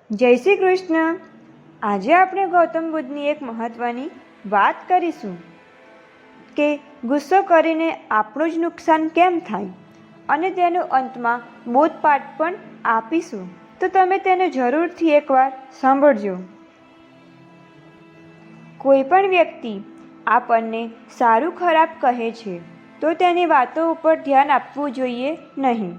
જય શ્રી કૃષ્ણ. આજે આપણે ગૌતમ બુદ્ધની એક મહત્ત્વની વાત કરીશું કે ગુસ્સો કરીને આપણું જ નુકસાન કેમ થાય અને તેનો અંતમાં બોધપાઠ પણ આપીશું. તો તમે તેને જરૂરથી એકવાર સાંભળજો. કોઈ પણ વ્યક્તિ આપણને સારું ખરાબ કહે છે તો તેની વાતો ઉપર ધ્યાન આપવું જોઈએ નહીં.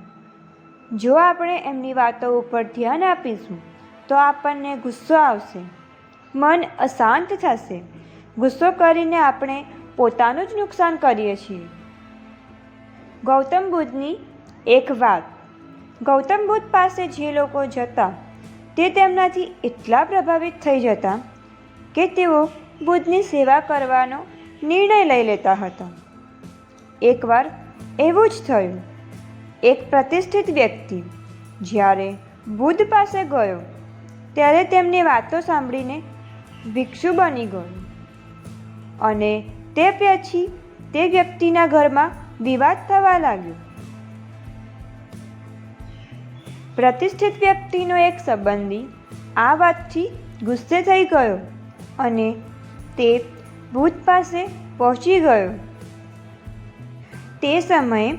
જો આપણે એમની વાતો ઉપર ધ્યાન આપીશું તો આપણને ગુસ્સો આવશે, મન અશાંત થશે. ગુસ્સો કરીને આપણે પોતાનું જ નુકસાન કરીએ છીએ. ગૌતમ બુદ્ધની એક વાત. ગૌતમ બુદ્ધ પાસે જે લોકો જતા તે તેમનાથી એટલા પ્રભાવિત થઈ જતા કે તેઓ બુદ્ધની સેવા કરવાનો નિર્ણય લઈ લેતા હતા. એકવાર એવું જ થયું. એક પ્રતિષ્ઠિત વ્યક્તિ જ્યારે બુદ્ધ પાસે ગયો ત્યારે તેમની વાતો સાંભળીને ભિક્ષુ બની ગયો અને તે પછી તે વ્યક્તિના ઘરમાં વિવાદ થવા લાગ્યો. પ્રતિષ્ઠિત વ્યક્તિનો એક સંબંધી આ વાતથી ગુસ્સે થઈ ગયો અને તે બુદ્ધ પાસે પહોંચી ગયો. તે સમયે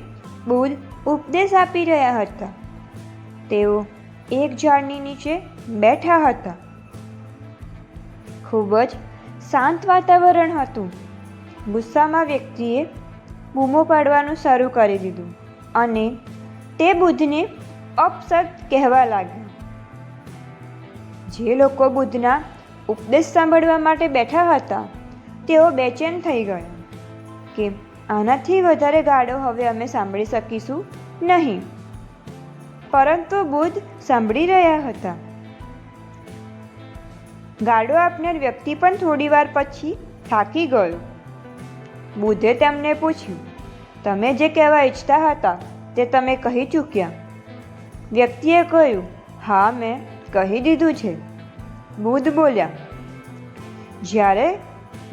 બુદ્ધ ઉપદેશ આપી રહ્યા હતા. તેઓ એક ઝાડની નીચે બેઠા હતા. ખૂબ જ શાંત વાતાવરણ હતું. ગુસ્સામાં વ્યક્તિએ બૂમો પાડવાનું શરૂ કરી દીધું અને તે બુદ્ધને અપશબ્દ કહેવા લાગ્યો. જે લોકો બુદ્ધના ઉપદેશ સાંભળવા માટે બેઠા હતા તેઓ બેચેન થઈ ગયા કે આનાથી વધારે ગાળો હવે અમે સાંભળી શકીશું નહીં. પરંતુ બુદ્ધ સાંભળી રહ્યા હતા. ગાળો આપનાર વ્યક્તિ પણ થોડીવાર પછી થાકી ગયો. બુદ્ધે તેમને પૂછ્યું, તમે જે કહેવા ઈચ્છતા હતા તે તમે કહી ચૂક્યા? વ્યક્તિએ કહ્યું, હા, મેં કહી દીધું છે. બુદ્ધ બોલ્યા, જ્યારે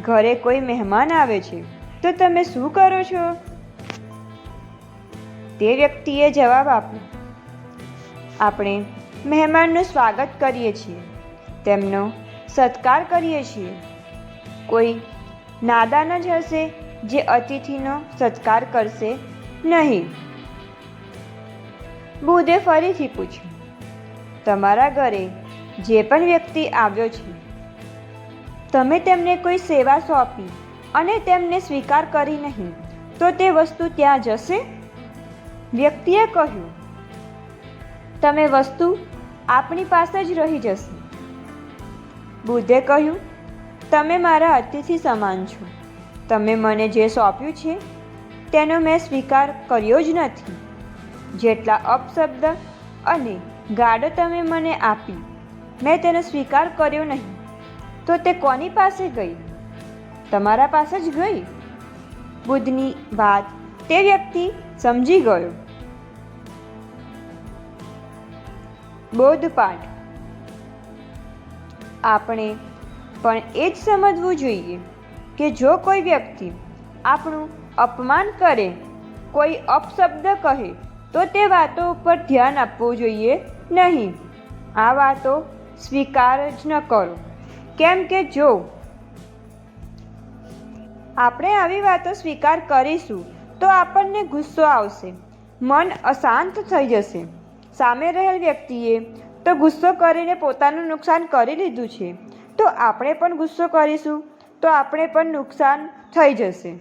ઘરે કોઈ મહેમાન આવે છે તો તમે શું કરો છો? તે વ્યક્તિએ જવાબ આપ્યો, આપણે મહેમાનનું સ્વાગત કરીએ છીએ, તેમનો સત્કાર કરીએ છીએ. કોઈ નાદાન જ હશે જે અતિથિનો સત્કાર કરશે નહીં. બુદ્ધે ફરીથી પૂછ્યું, તમારા ઘરે જે પણ વ્યક્તિ આવ્યો છે તમે તેમને કોઈ સેવા સોંપી અને તેમને સ્વીકાર કરી નહીં તો તે વસ્તુ ત્યાં જશે? વ્યક્તિએ કહ્યું, તમે વસ્તુ આપણી પાસે જ રહી જશે. બુદ્ધે કહ્યું, તમે મારા અતિથિ સમાન છો. તમે મને જે સોંપ્યું છે તેનો મેં સ્વીકાર કર્યો જ નથી. જેટલા અપશબ્દ અને ગાળો તમે મને આપી મેં તેનો સ્વીકાર કર્યો નહીં. તો તે કોની પાસે ગઈ? તમારા પાસે જ ગઈ. બુદ્ધની વાત તે વ્યક્તિ સમજી ગયો. બોધપાઠ. આપણે પણ એ જ સમજવું જોઈએ કે જો કોઈ વ્યક્તિ આપણું અપમાન કરે, કોઈ અપશબ્દ કહે તો તે વાતો ઉપર ધ્યાન આપવું જોઈએ નહીં. આ વાતો સ્વીકાર જ ન કરો. કેમ કે જો આપણે આવી વાતો સ્વીકાર કરીશું તો આપણને ગુસ્સો આવશે, મન અશાંત થઈ જશે. સામે રહેલ વ્યક્તિએ તો ગુસ્સો કરીને પોતાનું નુકસાન કરી લીધું છે તો આપણે પણ ગુસ્સો કરીશું તો આપણે પણ નુકસાન થઈ જશે.